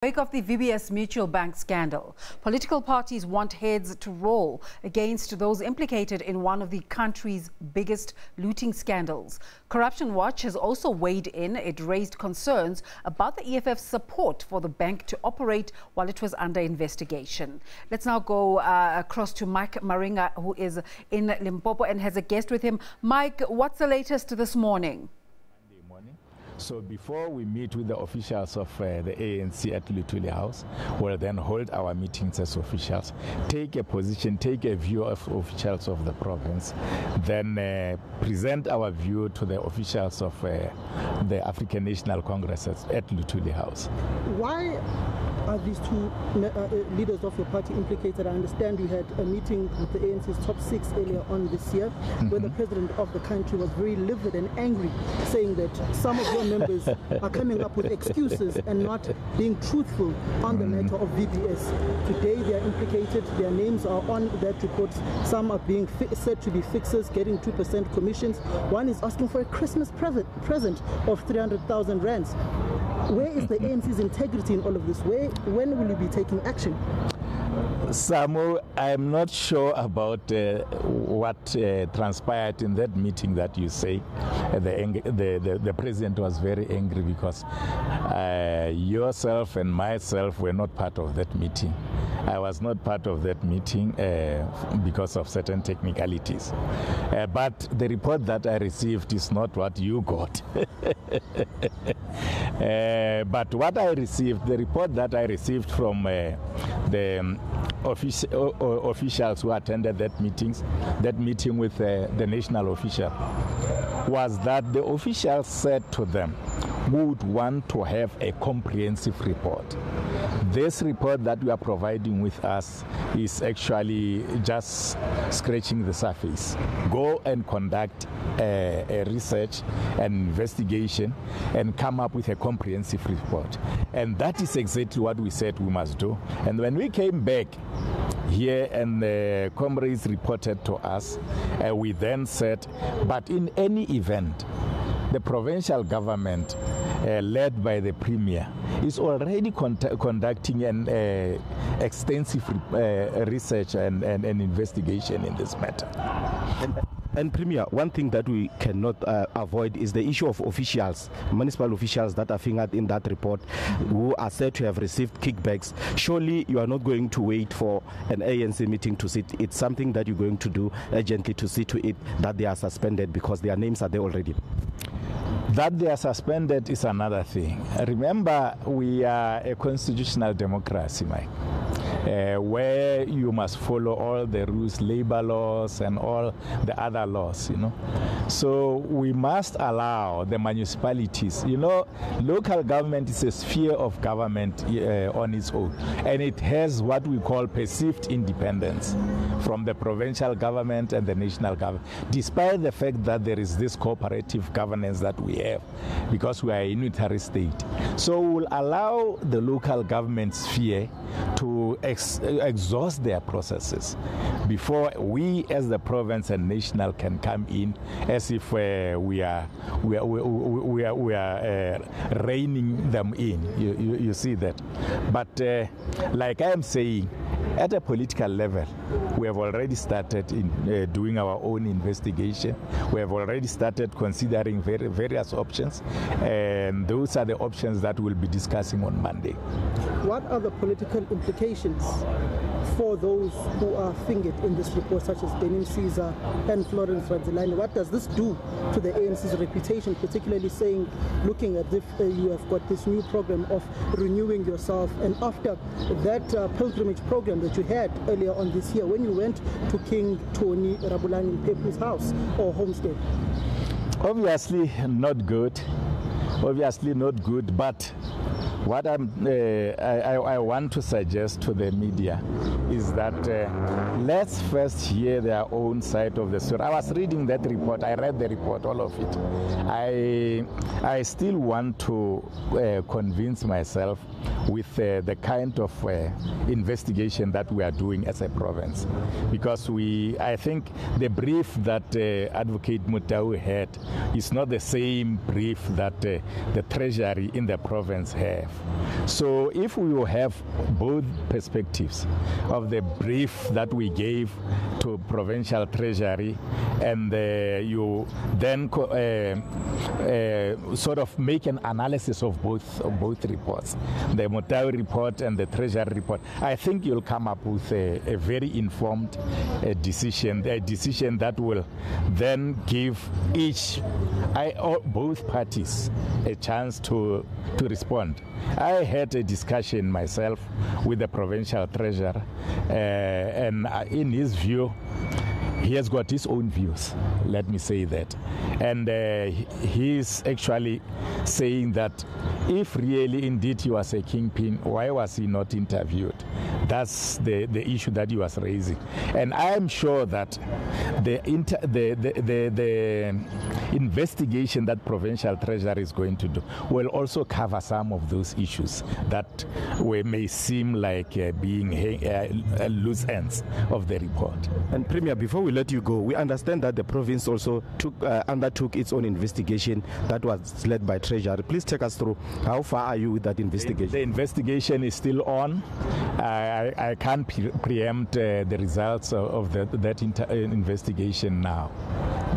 Wake of the VBS Mutual Bank scandal, political parties want heads to roll against those implicated in one of the country's biggest looting scandals. Corruption Watch has also weighed in. It raised concerns about the EFF's support for the bank to operate while it was under investigation. Let's now go across to Mike Maringa, who is in Limpopo and has a guest with him. Mike, what's the latest this morning? So before we meet with the officials of the ANC at Lutuli House, we'll then hold our meetings as officials, take a position, take a view of officials of the province, then present our view to the officials of the African National Congress at Lutuli House. Why are these two leaders of your party implicated? I understand you had a meeting with the ANC's top six earlier on this year, where the president of the country was very livid and angry, saying that some of your members are coming up with excuses and not being truthful on the matter of VBS. Today they are implicated, their names are on that report. Some are being said to be fixers, getting 2% commissions. One is asking for a Christmas present of 300,000 rands. Where is the ANC's integrity in all of this? When will you be taking action? Samu, I'm not sure about what transpired in that meeting that you say. The president was very angry because yourself and myself were not part of that meeting. I was not part of that meeting because of certain technicalities. But the report that I received is not what you got. But what I received, the report that I received from the officials who attended that meeting with the national official, was that the officials said to them, we would want to have a comprehensive report. This report that you are providing with us is actually just scratching the surface. Go and conduct a research and investigation and come up with a comprehensive report. And that is exactly what we said we must do. And when we came back here and the comrades reported to us, we then said, but in any event, the provincial government, led by the Premier, is already conducting an extensive research and investigation in this matter. And Premier, one thing that we cannot avoid is the issue of officials, municipal officials that are fingered in that report, who are said to have received kickbacks. Surely you are not going to wait for an ANC meeting to sit. It's something that you're going to do urgently to see to it that they are suspended because their names are there already. That they are suspended is another thing. Remember, we are a constitutional democracy, Mike, where you must follow all the rules, labor laws and all the other laws, you know. So we must allow the municipalities, you know, local government is a sphere of government on its own, and it has what we call perceived independence from the provincial government and the national government, despite the fact that there is this cooperative governance that we have, because we are a unitary state. So we'll allow the local government sphere to exhaust their processes before we as the province and national can come in as if we are reining them in. You see that. But like I am saying, at a political level, we have already started in doing our own investigation. We have already started considering various options, and those are the options that we'll be discussing on Monday. What are the political implications for those who are fingered in this report, such as Benin Caesar and Florence Radzelani? What does this do to the ANC's reputation, particularly looking at if you have got this new program of renewing yourself, and after that pilgrimage program that you had earlier on this year when you went to King Tony Rabulani Pepu's house or homestead? Obviously not good. Obviously not good, but what I want to suggest to the media is that let's first hear their own side of the story. I was reading that report. I read the report, all of it. I still want to convince myself with the kind of investigation that we are doing as a province, because I think the brief that Advocate Mutau had is not the same brief that the Treasury in the province have. So if we will have both perspectives of the brief that we gave to Provincial Treasury, and you then sort of make an analysis of both reports, the Mutawi report and the Treasury report, I think you'll come up with a very informed decision, a decision that will then give both parties a chance to respond. I had a discussion myself with the Provincial Treasurer, and in his view, he has got his own views, let me say that. And he's actually saying that if really indeed he was a kingpin, why was he not interviewed? That's the issue that he was raising. And I'm sure that the investigation that Provincial Treasury is going to do will also cover some of those issues that may seem like being loose ends of the report. And Premier, before we let you go, we understand that the province also undertook its own investigation that was led by Treasury. Please take us through how far are you with that investigation? The investigation is still on. I can't preempt the results of that investigation now.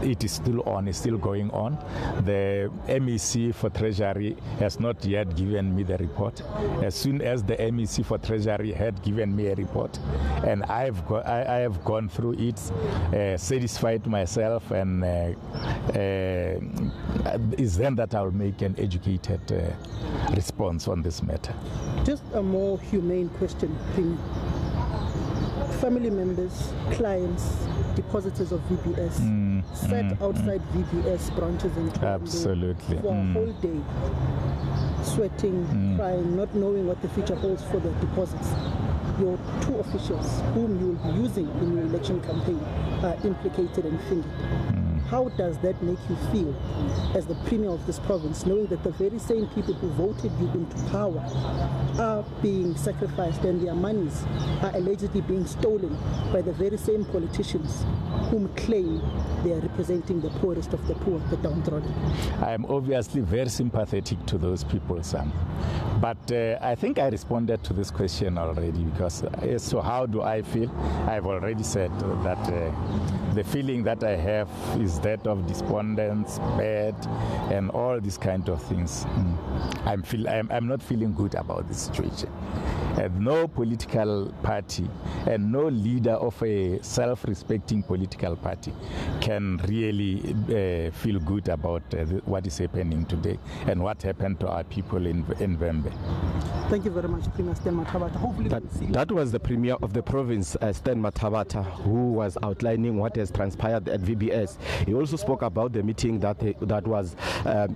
It is still on, it's still going on. The MEC for Treasury has not yet given me the report. As soon as the MEC for Treasury had given me a report, and I have gone through it, satisfied myself, and it's then that I'll make an educated response on this matter. Just a more humane question, Premier. Family members, clients, depositors of VBS sat outside VBS branches in Absolutely. for a whole day, sweating, crying, not knowing what the future holds for their deposits. Your two officials whom you will be using in your election campaign are implicated and fingered. How does that make you feel as the Premier of this province, knowing that the very same people who voted you into power are being sacrificed and their monies are allegedly being stolen by the very same politicians whom claim they are representing the poorest of the poor, the downtrodden? I am obviously very sympathetic to those people, Sam. But I think I responded to this question already, because so how do I feel? I've already said that the feeling that I have is that of despondence, bad, and all these kind of things. I'm not feeling good about this situation. And no political party and no leader of a self-respecting political party can really feel good about what is happening today and what happened to our people in Vembe. Thank you very much, Premier Stan Mathabatha. Hopefully that was the Premier of the province, Stan Mathabatha, who was outlining what has transpired at VBS. He also spoke about the meeting that was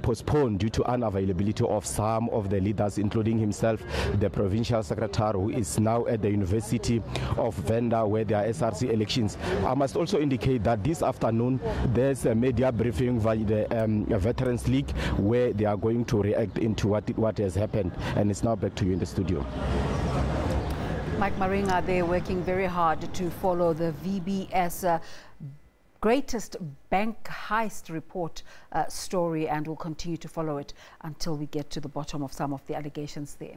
postponed due to unavailability of some of the leaders, including himself, the provincial secretary, who is now at the University of Venda, where there are SRC elections. I must also indicate that this afternoon there's a media briefing by the Veterans League, where they are going to react into what has happened. And it's now back to you in the studio. Mike Maringa, they're working very hard to follow the VBS greatest bank heist report story, and will continue to follow it until we get to the bottom of some of the allegations there.